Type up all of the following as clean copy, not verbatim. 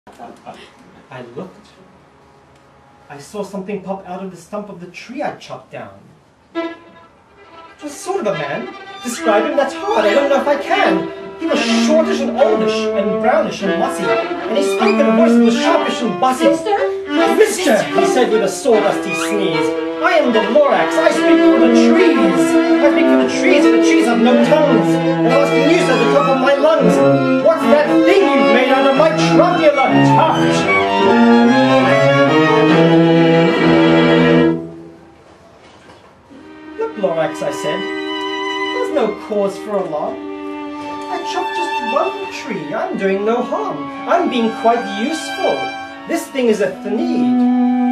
I looked. I saw something pop out of the stump of the tree I chopped down. It was sort of a man. Describe him, that's hard. I don't know if I can. He was shortish and oldish and brownish and mossy, and he spoke in a voice that was sharpish and bossy. Mister, he said with a sawdusty sneeze, I am the Lorax. I speak for the trees. I speak for the trees have no tongues. And I'm asking you, at the top of my lungs, what's that thing you've made out of my truncular tuft? Look, Lorax, I said, there's no cause for alarm. I chopped just one tree. I'm doing no harm. I'm being quite useful. This thing is a Thneed.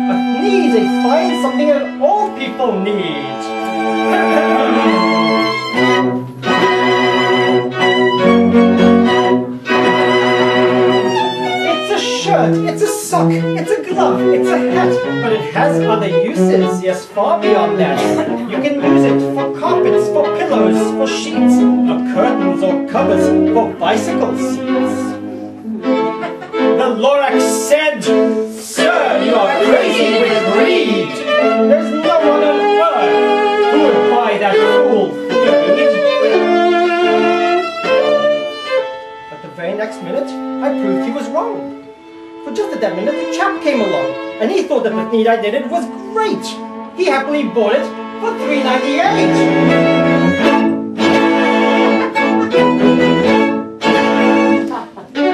A Thneed, a fine something that all people need. It's a shirt, it's a sock, it's a glove, it's a hat, but it has other uses, yes, far beyond that. You can use it for carpets, for pillows, for sheets, for curtains or covers, for bicycle seats. The Lorax said, Sir, you are crazy with greed. There's no one on earth who would buy that fool Thneed. But the very next minute, I proved he was wrong. For just at that minute, a chap came along, and he thought that the Thneed I did it was great. He happily bought it for $3.98.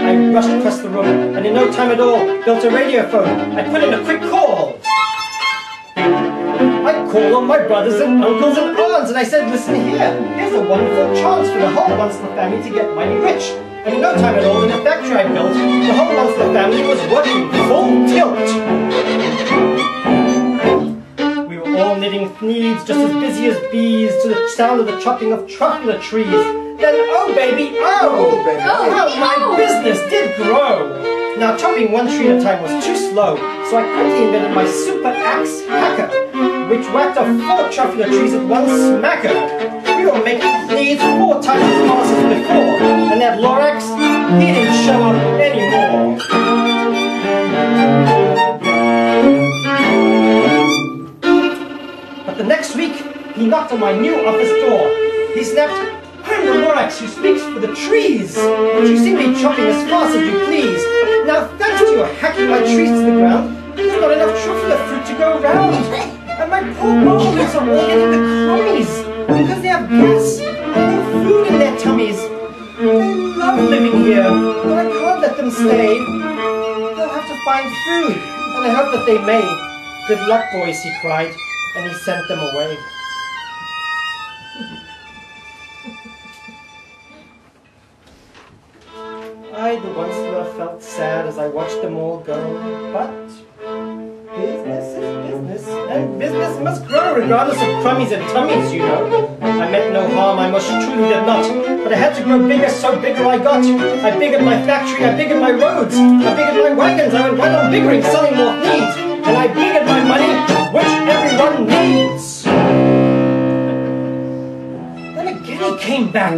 I rushed across the room, and in no time at all, built a radiophone. I put in a quick call. I called on my brothers and uncles and aunts, and I said, listen here, here's a wonderful chance for the whole Munster family to get mighty rich. And in no time at all, in the factory I built, the whole Munster family was working full tilt. We were all knitting Thneeds, just as busy as bees, to the sound of the chopping of truffler trees. Then, oh baby, oh! How my business did grow! Now, chopping one tree at a time was too slow, so I quickly invented my super axe hacker, which whacked off 4 truffler trees at one smacker. We were making Thneeds 4 times as fast as before, and that Lorax, he didn't show up anymore. But the next week, he knocked on my new office door. He snapped, I'm the Lorax who speaks for the trees, but you seem to be chopping as fast as you please. Now, thanks to your hacking my trees to the ground, there's not enough truffler fruit to go round. And my poor marbles are all getting the crummies, because they have gas and no food in their tummies. They love living here, but I can't let them stay. They'll have to find food, and I hope that they may. Good luck, boys, he cried, and he sent them away. I, the once-lover, felt sad as I watched them all go, but business is business, and business must grow regardless of crummies and tummies, you know. I meant no harm, I most truly did not, but I had to grow bigger, so bigger I got. I biggered my factory, I biggered my roads, I biggered my wagons, I went right on biggering, selling more Thneeds, and I biggered my money, which everyone needs. Then again he came back.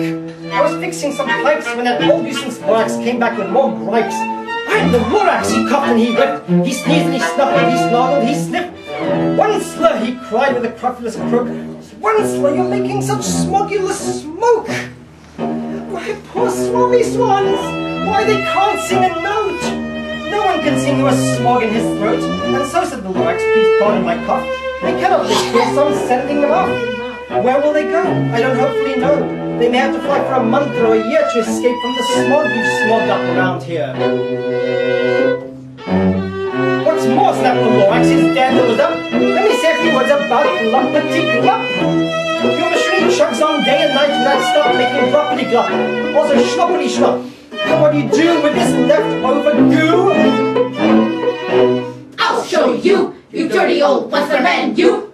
I was fixing some pipes when that old nuisance Lorax came back with more gripes. I'm the Lorax, he coughed and he whipped. He sneezed and he snuffled, he snarled, he sniffed. One slur, he cried with a crofulous croak. One slur, you're making such smogulous smoke. Why, poor swarmy swans, why they can't sing a note. No one can sing to a smog in his throat. And so said the Lorax, please pardon my cough. They cannot live here, so I'm sending them off. Where will they go? I don't hopefully know. They may have to fly for a month or a year to escape from the smog you've smogged up around here. What's more, snapped the Lorax, his dander was up. Let me say a few words about gluppity-glup. Your machine chugs on day and night without stop making gloppity-glup. Also schloppity-schlop. And what do you do with this leftover goo? I'll show you, you dirty old Westerman, you!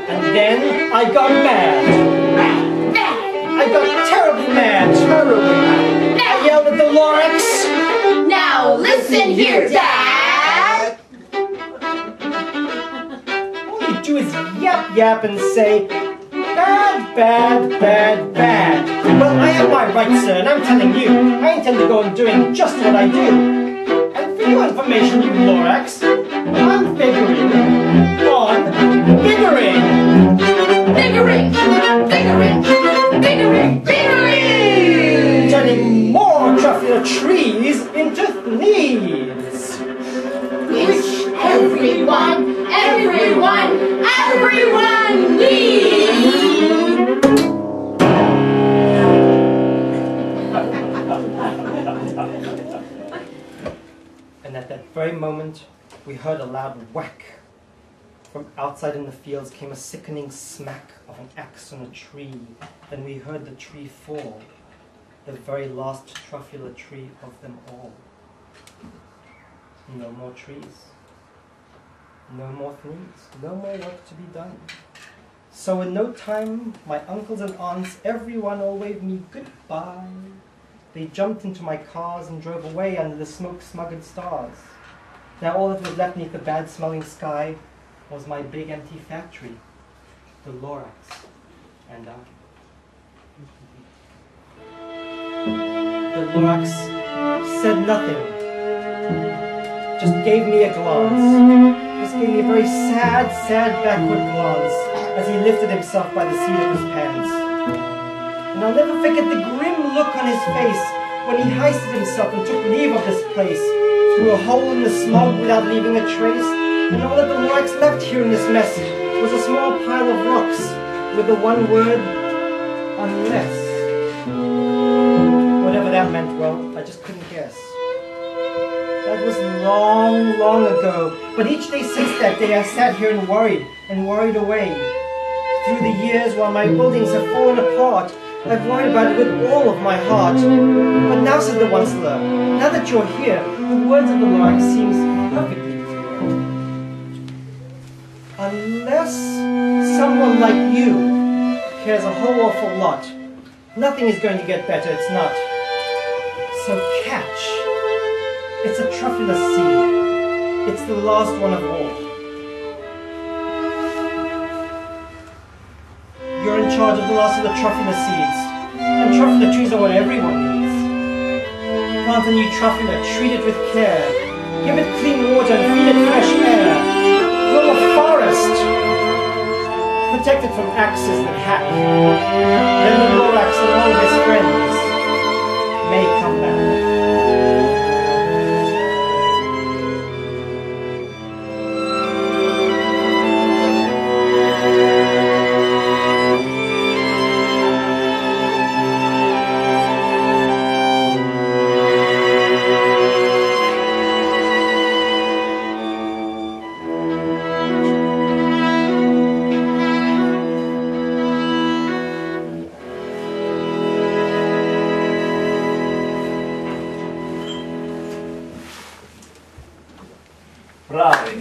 And then I got mad. I got terribly mad. I yelled at the Lorax. Now listen here, Dad! All you do is yap yap and say, God bad, bad, bad. Well, I have my rights, sir, and I'm telling you, I intend to go on doing just what I do. And for your information, you Lorax, I'm figuring on figuring. Figuring, figuring, figuring, figuring! Turning more truffula trees into Thneeds. Which everyone needs! And at that very moment, we heard a loud whack. From outside in the fields came a sickening smack of an axe on a tree. Then we heard the tree fall, the very last truffula tree of them all. No more trees. No more Thneeds. No more work to be done. So in no time, my uncles and aunts, everyone all waved me goodbye. They jumped into my cars and drove away under the smoke-smothered stars. Now all that was left beneath the bad-smelling sky was my big empty factory, the Lorax, and I. The Lorax said nothing, just gave me a glance, just gave me a very sad, sad backward glance as he lifted himself by the seat of his pants. And I'll never forget the grim look on his face when he hoisted himself and took leave of this place through a hole in the smoke without leaving a trace. And all that the Lorax left here in this mess was a small pile of rocks with the one word, unless. Whatever that meant, well, I just couldn't guess. That was long, long ago. But each day since that day I sat here and worried away. Through the years while my buildings have fallen apart, I've worried about it with all of my heart. But now, said the once-ler, now that you're here, the words of the Lorax seems perfectly clear. Unless someone like you cares a whole awful lot, nothing is going to get better, it's not. So catch. It's a truffula seed. It's the last one of all. You're in charge of the last of the truffula seeds. And truffula trees are what everyone needs. Plant a new truffula, treat it with care. Give it clean water and feed it fresh air. Grow a forest. Protect it from axes that hack. Then the Lorax and all his friends may come back. Bravi!